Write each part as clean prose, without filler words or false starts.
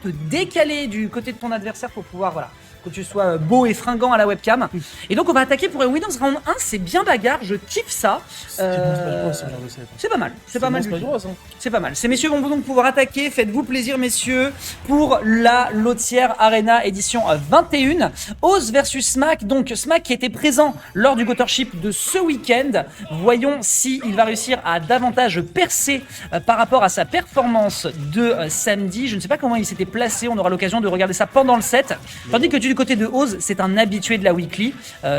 te décaler du côté de ton adversaire pour pouvoir, voilà, que tu sois beau et fringant à la webcam. Et donc on va attaquer pour un Winners Round 1, c'est bien bagarre, je kiffe ça. C'est pas mal, c'est pas mal du tout. C'est pas mal. Ces messieurs vont donc pouvoir attaquer, faites-vous plaisir messieurs, pour la Lotière Arena édition 21. Oz versus Smack, donc Smack qui était présent lors du Gotership de ce week-end. Voyons s'il va réussir à davantage percer par rapport à sa performance de samedi. Je ne sais pas comment il s'était placé, on aura l'occasion de regarder ça pendant le set. Tandis que du côté de Oz, c'est un habitué de la weekly.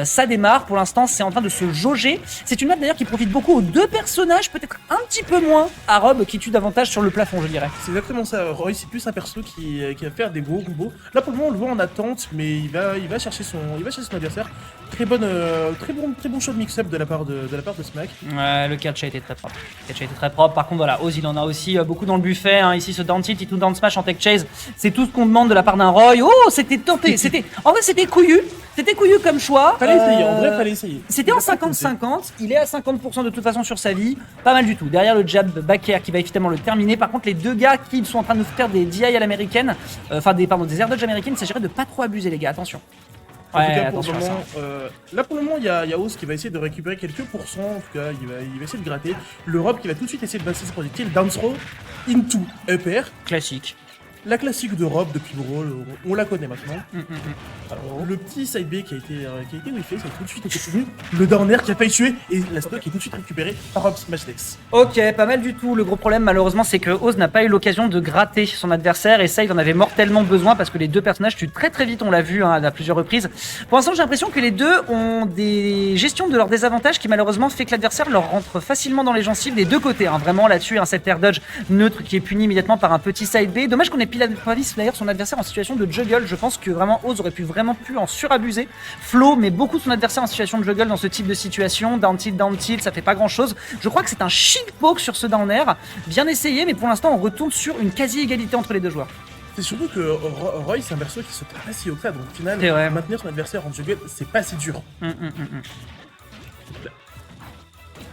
Ça démarre, pour l'instant c'est en train de se jauger. C'est une map d'ailleurs qui profite beaucoup aux deux personnages, peut-être un petit peu moins à Rob qui tue davantage sur le plafond, je dirais. C'est exactement ça. Roy, c'est plus un perso qui va faire des gros combos. Là pour le moment on le voit en attente, mais il va chercher son adversaire. Très bon shot mix-up de la part de Smack. Ouais, le catch a été très propre. Par contre, voilà, Oz, il en a aussi beaucoup dans le buffet. Hein. Ici, ce down tilt, tout down smash en tech chase, c'est tout ce qu'on demande de la part d'un Roy. Oh, c'était tenté. En vrai, c'était couillu. C'était couillu comme choix. Fallait essayer, en vrai, fallait essayer. C'était en 50-50. Il est à 50% de toute façon sur sa vie. Pas mal du tout. Derrière le jab back air qui va évidemment le terminer. Par contre, les deux gars qui sont en train de nous faire des DI à l'américaine, des air dodge américaines, il s'agirait de pas trop abuser, les gars. Attention. En tout cas, là pour le moment, il y a Oz qui va essayer de récupérer quelques pourcents. En tout cas, il va essayer de gratter. L'Europe qui va tout de suite essayer de passer ses projectiles. Down throw into up air. Classique. La classique de Rob depuis Brawl, on la connaît maintenant. Alors, le petit side B qui a été whiffé, ça a tout de suite été tenu. Le down air qui a failli tuer et la stock est tout de suite récupérée par Rob Smashdex. Ok, pas mal du tout. Le gros problème malheureusement c'est que Oz n'a pas eu l'occasion de gratter son adversaire et ça il en avait mortellement besoin parce que les deux personnages tuent très très vite, on l'a vu à plusieurs reprises. Pour l'instant j'ai l'impression que les deux ont des gestions de leurs désavantages qui malheureusement fait que l'adversaire leur rentre facilement dans les gencives des deux côtés. Hein. Vraiment là-dessus un set air dodge neutre qui est puni immédiatement par un petit side B. Dommage qu'on ait pile d'ailleurs son adversaire en situation de juggle. Je pense que vraiment Oz aurait pu vraiment plus en surabuser. Flo met beaucoup son adversaire en situation de juggle dans ce type de situation. Down tilt, ça fait pas grand chose. Je crois que c'est un shield poke sur ce down air. Bien essayé, mais pour l'instant on retourne sur une quasi-égalité entre les deux joueurs. C'est surtout que Roy c'est un perso qui saute pas si haut que ça, donc au final maintenir son adversaire en juggle c'est pas si dur.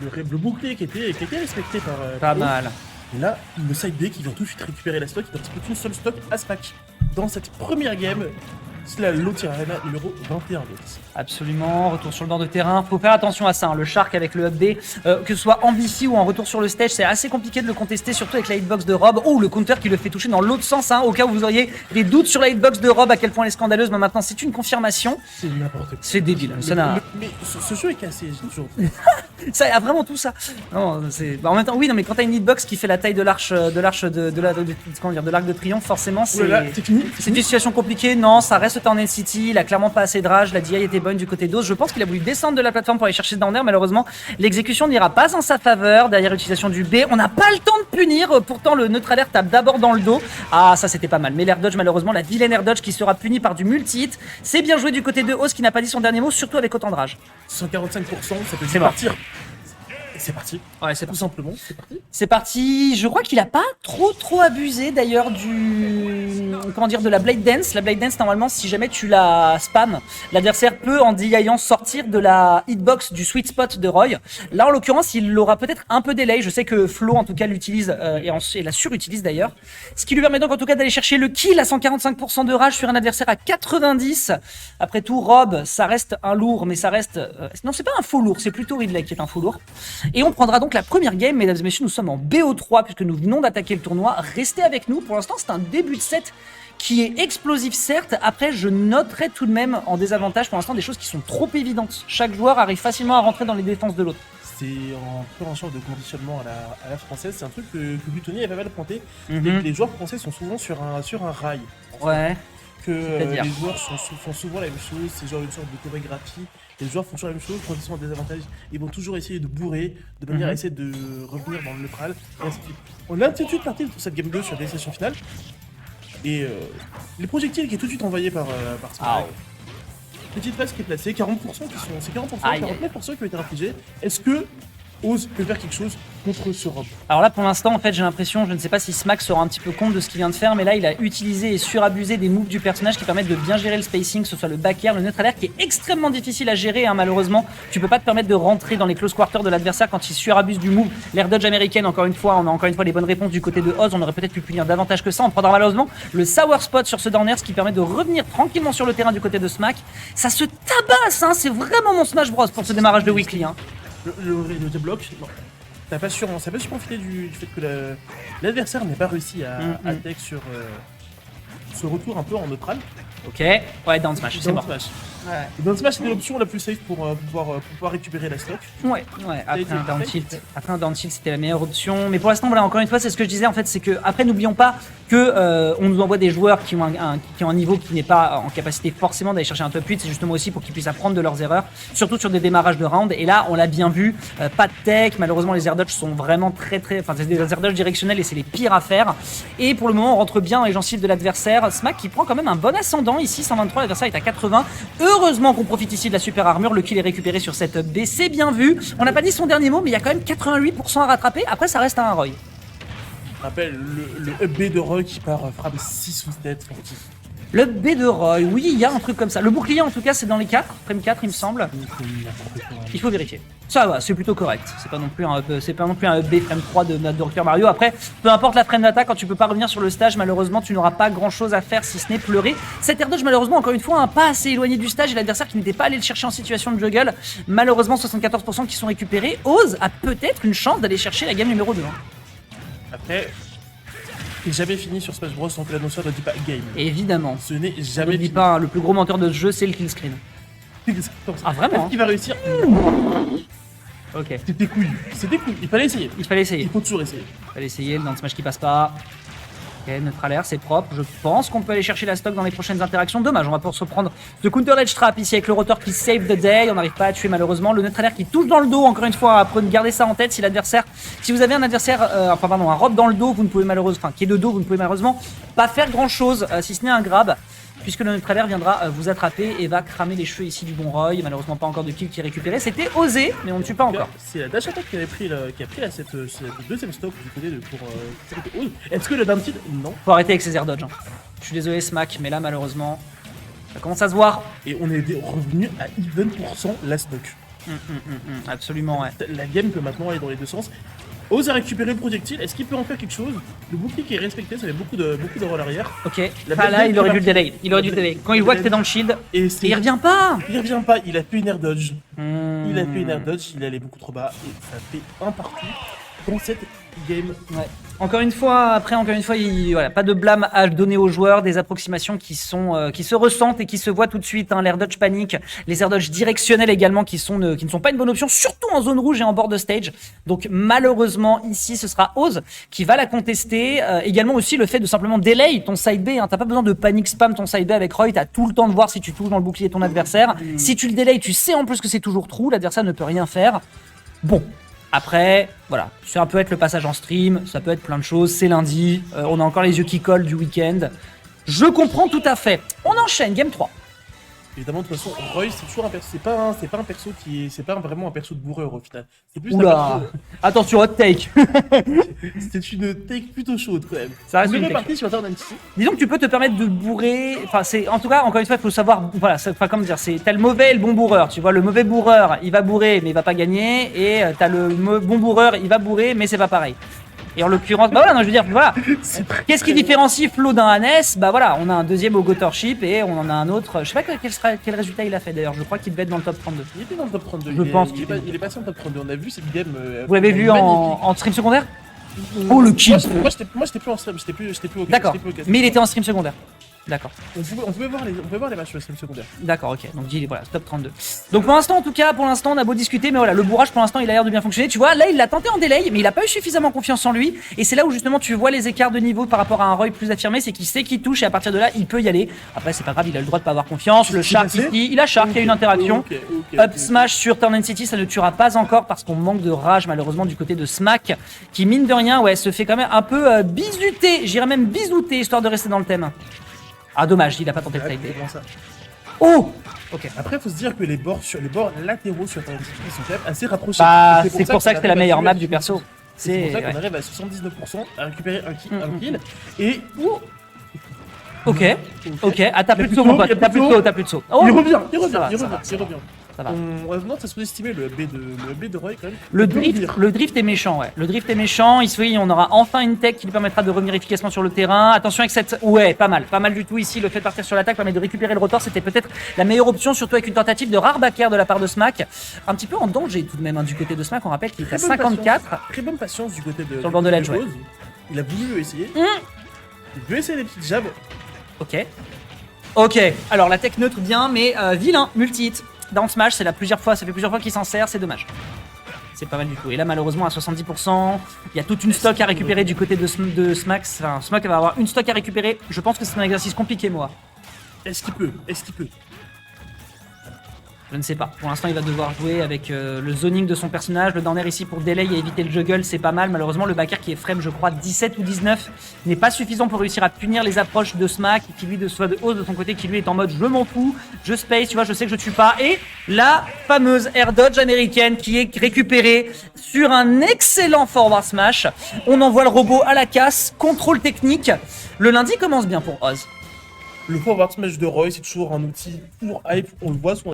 Le bouclier qui était respecté par pas mal. Et là, le side B qui vient tout de suite récupérer la stock, il ne plus une seule stock à Smack. Dans cette première game, c'est la Lotière Arena numéro 21. Absolument, retour sur le bord de terrain. Faut faire attention à ça, hein. Le Shark avec le up B, que ce soit en BC ou en retour sur le stage, c'est assez compliqué de le contester, surtout avec la hitbox de Rob. Oh, le counter qui le fait toucher dans l'autre sens, hein, au cas où vous auriez des doutes sur la hitbox de Rob, à quel point elle est scandaleuse, mais maintenant c'est une confirmation. C'est n'importe quoi. C'est débile. Mais ce jeu est cassé, j'ai toujours. Ça a vraiment tout ça. Non, c'est en même temps, oui, non, mais quand t'as une hitbox qui fait la taille de l'arc de triomphe, forcément, c'est une situation compliquée. Non, ça reste en City, il a clairement pas assez de rage, la DI était bonne du côté d'Oz. Je pense qu'il a voulu descendre de la plateforme pour aller chercher ce down air. Malheureusement, l'exécution n'ira pas en sa faveur. Derrière l'utilisation du B, on n'a pas le temps de punir. Pourtant, le neutral air tape d'abord dans le dos. Ah, ça c'était pas mal. Mais l'air dodge, malheureusement, la vilaine air dodge qui sera punie par du multi-hit. C'est bien joué du côté de Oz qui n'a pas dit son dernier mot, surtout avec autant de rage. 145%, ça peut partir. C'est parti. Ouais, c'est tout simplement, c'est parti. C'est parti. Je crois qu'il a pas trop abusé d'ailleurs de la Blade Dance. La Blade Dance, normalement, si jamais tu la spam, l'adversaire peut en DIant sortir de la hitbox du sweet spot de Roy. Là, en l'occurrence, il l'aura peut-être un peu delay. Je sais que Flo, en tout cas, l'utilise et la surutilise d'ailleurs. Ce qui lui permet donc en tout cas d'aller chercher le kill à 145% de rage sur un adversaire à 90. Après tout, Rob, ça reste un lourd, mais ça reste... non, c'est pas un faux lourd, c'est plutôt Ridley qui est un faux lourd. Et on prendra donc la première game, mesdames et messieurs, nous sommes en BO3 puisque nous venons d'attaquer le tournoi. Restez avec nous, pour l'instant c'est un début de set qui est explosif certes, après je noterai tout de même en désavantage pour l'instant des choses qui sont trop évidentes. Chaque joueur arrive facilement à rentrer dans les défenses de l'autre. C'est un peu un genre de conditionnement à la française, c'est un truc que Butonnier a pas mal pointé. Les joueurs français sont souvent sur un rail. Ouais. Que les joueurs font souvent la même chose, c'est genre une sorte de chorégraphie. Les joueurs font toujours la même chose, quand ils sont en désavantage, ils vont toujours essayer de bourrer, de manière à essayer de revenir dans le neutral, et ainsi de suite. On a tout de suite parti pour cette game 2 sur la destination finale, et les projectiles qui est tout de suite envoyé par Smack. Petite presse qui est placée, 40% qui sont... C'est 40%, 49% qui ont été infligés. Est-ce que Oz peut faire quelque chose contre ce rob. Alors là, pour l'instant, en fait, j'ai l'impression, je ne sais pas si Smack se rend un petit peu compte de ce qu'il vient de faire, mais là, il a utilisé et surabusé des moves du personnage qui permettent de bien gérer le spacing, que ce soit le back air, le neutral air, qui est extrêmement difficile à gérer, hein, malheureusement. Tu peux pas te permettre de rentrer dans les close quarters de l'adversaire quand il surabuse du move. L'air dodge américaine, encore une fois, on a encore une fois les bonnes réponses du côté de Oz. On aurait peut-être pu punir davantage que ça. On prendra malheureusement le sour spot sur ce down air, ce qui permet de revenir tranquillement sur le terrain du côté de Smack. Ça se tabasse, hein, c'est vraiment mon Smash Bros pour ce démarrage de weekly. Hein. Le débloc, non. Ça pas sûr profiter du fait que l'adversaire n'ait pas réussi à tech sur ce retour un peu en neutral. Ok, ouais, down smash, c'est mort. Ouais. Et down smash, c'était l'option la plus safe pour pouvoir récupérer la stock. Ouais, après un down tilt, c'était la meilleure option. Mais pour l'instant, voilà, encore une fois, c'est ce que je disais en fait, c'est que après, n'oublions pas que on nous envoie des joueurs qui ont un niveau qui n'est pas en capacité forcément d'aller chercher un top 8. C'est justement aussi pour qu'ils puissent apprendre de leurs erreurs, surtout sur des démarrages de round. Et là, on l'a bien vu, pas de tech. Malheureusement, les air dodge sont vraiment enfin, c'est des air dodge directionnels et c'est les pires à faire. Et pour le moment, on rentre bien dans les gencives de l'adversaire. Smack qui prend quand même un bon ascendant ici, 123. L'adversaire est à 80. Heureusement qu'on profite ici de la super armure. Le kill est récupéré sur cette B. C'est bien vu. On n'a pas dit son dernier mot, mais il y a quand même 88% à rattraper. Après, ça reste un Roy. Je rappelle le B de Roy qui part frappe 6 ou 7 sportif. Le B de Roy, oui, il y a un truc comme ça. Le bouclier, en tout cas, c'est dans les 4, frame 4, il me semble. Il faut vérifier. Ça va, c'est plutôt correct. C'est pas non plus un B frame 3 de Dr Mario. Après, peu importe la frame d'attaque, quand tu peux pas revenir sur le stage, malheureusement, tu n'auras pas grand chose à faire si ce n'est pleurer. Cet air dodge, malheureusement, encore une fois, pas assez éloigné du stage et l'adversaire qui n'était pas allé le chercher en situation de juggle. Malheureusement, 74% qui sont récupérés. Oz a peut-être une chance d'aller chercher la game numéro 2. Après, c'est jamais fini sur Smash Bros sans que l'annonceur ne dit pas game. Évidemment. Ce n'est Je jamais ne dis fini. pas, hein, le plus gros menteur de ce jeu, c'est le kill screen. Ah, vraiment, Est-ce qu'il va réussir? Ok. C'était couillu. Il fallait essayer. Il fallait essayer. Il faut toujours essayer. Il fallait essayer, le down smash qui passe pas. Ok, neutral air, c'est propre. Je pense qu'on peut aller chercher la stock dans les prochaines interactions. Dommage, on va pouvoir se prendre de counter ledge trap ici avec le rotor qui save the day. On n'arrive pas à tuer malheureusement. Le neutral air qui touche dans le dos, encore une fois. Gardez ça en tête. Si vous avez un adversaire, un rob dans le dos, vous ne pouvez malheureusement, qui est de dos, vous ne pouvez malheureusement pas faire grand chose, si ce n'est un grab. Puisque le neutral air viendra vous attraper et va cramer les cheveux ici du bon Roy. Malheureusement pas encore de kill qui est récupéré. C'était osé, mais on ne tue pas encore. C'est la dash attack qui a pris cette deuxième stock du côté de pour Oz. Est-ce que le down tilt? Non. Faut arrêter avec ces air dodge. Hein. Je suis désolé Smack, mais là malheureusement, ça commence à se voir. Et on est revenu à even % la stock. Absolument, ouais. La game peut maintenant aller dans les deux sens. Oz a récupéré le projectile, est-ce qu'il peut en faire quelque chose? Le bouclier qui est respecté, ça fait beaucoup de roll arrière. Ok, là il aurait dû le delay. Quand il voit que t'es dans le shield, et il revient pas. Il a fait une air dodge. Il allait beaucoup trop bas et ça fait un partout dans cette game. Ouais. Encore une fois, pas de blâme à donner aux joueurs, des approximations qui se ressentent et qui se voient tout de suite. Hein. L'air dodge panique, les air dodge directionnels également qui ne sont pas une bonne option, surtout en zone rouge et en bord de stage. Donc malheureusement ici, ce sera Oz qui va la contester. Également aussi le fait de simplement delay ton side B. Hein. T'as pas besoin de panic spam ton side B avec Roy. T'as tout le temps de voir si tu touches dans le bouclier ton adversaire. Si tu le delay, tu sais en plus que c'est toujours true. L'adversaire ne peut rien faire. Bon. Après, voilà, ça peut être le passage en stream, ça peut être plein de choses, c'est lundi, on a encore les yeux qui collent du week-end. Je comprends tout à fait. On enchaîne, game 3. Évidemment, de toute façon, Roy, c'est toujours un perso. C'est pas un perso c'est pas vraiment un perso de bourreur au final. C'est plus Oula, attention, hot take. C'est une take plutôt chaude quand même. Ça reste une take. partie sur Turn NC. Disons que tu peux te permettre de bourrer. Enfin, en tout cas, encore une fois, il faut savoir. Voilà, comment dire, t'as le mauvais et le bon bourreur. Tu vois, le mauvais bourreur, il va bourrer, mais il va pas gagner. Et t'as le bon bourreur, il va bourrer, mais c'est pas pareil. Et en l'occurrence, bah voilà, non, je veux dire, voilà. Qu'est-ce qui différencie Flo d'un Hannes? Bah voilà, on a un deuxième au Gotorship et on en a un autre. Je sais pas quel résultat il a fait d'ailleurs. Je crois qu'il devait être dans le top 32. Il était dans le top 32. Je pense il est passé en top 32. On a vu cette game. Vous l'avez vu en stream secondaire? Oh le kill! Moi j'étais plus en stream, j'étais plus au D'accord. Mais il était en stream secondaire. D'accord. On pouvait voir les matchs sur le stream secondaire. D'accord, ok. Donc voilà, top 32. Donc pour l'instant, en tout cas, on a beau discuter, mais voilà, le bourrage pour l'instant, il a l'air de bien fonctionner. Tu vois, là, il l'a tenté en delay, mais il a pas eu suffisamment confiance en lui. Et c'est là où justement tu vois les écarts de niveau par rapport à un Roy plus affirmé, c'est qu'il sait qu'il touche et à partir de là, il peut y aller. Après, c'est pas grave, il a le droit de pas avoir confiance. Le Shark ici, il a Shark, il y a une interaction. Up smash sur Turn City, ça ne tuera pas encore parce qu'on manque de rage malheureusement du côté de Smack, qui mine de rien, ouais, se fait quand même un peu bisuter, j'irais même bisouter histoire de rester dans le thème. Ah dommage, il a pas tenté le side B. Oh. Ok. Après, il faut se dire que les bords latéraux sur ta ils sont quand même assez rapprochés. Bah, Et c'est pour ça que c'est la meilleure map du tuer perso. C'est pour ça qu'on ouais. arrive à 79% à récupérer un kill. Et. Ok. Ok. Ah, t'as Il y a plus de saut, mon pote. T'as plus de saut, t'as plus de saut. Oh. Il revient. Ça va. Ça va. On a tendance à sous-estimer le B de Roy quand même. Le Il peut revenir. drift est méchant, ouais. Le drift est méchant. Il se fait, on aura enfin une tech qui lui permettra de revenir efficacement sur le terrain. Attention avec cette, ouais, pas mal du tout ici. Le fait de partir sur l'attaque permet de récupérer le rotor. C'était peut-être la meilleure option, surtout avec une tentative de rare backer de la part de Smack. Un petit peu en danger tout de même hein, du côté de Smack. On rappelle qu'il est à 54. Très bonne patience du côté de. Sur le bord de l'edge, ouais. Il a voulu essayer. Il veut essayer des petites jabs. Ok. Ok. Alors la tech neutre bien, mais vilain, multi-hit. Dans le Smash, ça fait plusieurs fois qu'il s'en sert, c'est dommage. C'est pas mal du tout. Et là, malheureusement, à 70%, il y a toute une stock à récupérer du côté de Smack. Enfin, Smack va avoir une stock à récupérer. Je pense que c'est un exercice compliqué, moi. Est-ce qu'il peut? Je ne sais pas. Pour l'instant, il va devoir jouer avec le zoning de son personnage. Le down air ici pour delay et éviter le juggle, c'est pas mal. Malheureusement, le backer qui est frame, je crois, 17 ou 19, n'est pas suffisant pour réussir à punir les approches de Smack, qui lui soit de hausse de son côté, qui lui est en mode je m'en fous, je space, tu vois, je sais que je tue pas. Et la fameuse air dodge américaine qui est récupérée sur un excellent forward smash. On envoie le robot à la casse, contrôle technique. Le lundi commence bien pour Oz. Le forward smash de Roy, c'est toujours un outil pour hype. On le voit souvent.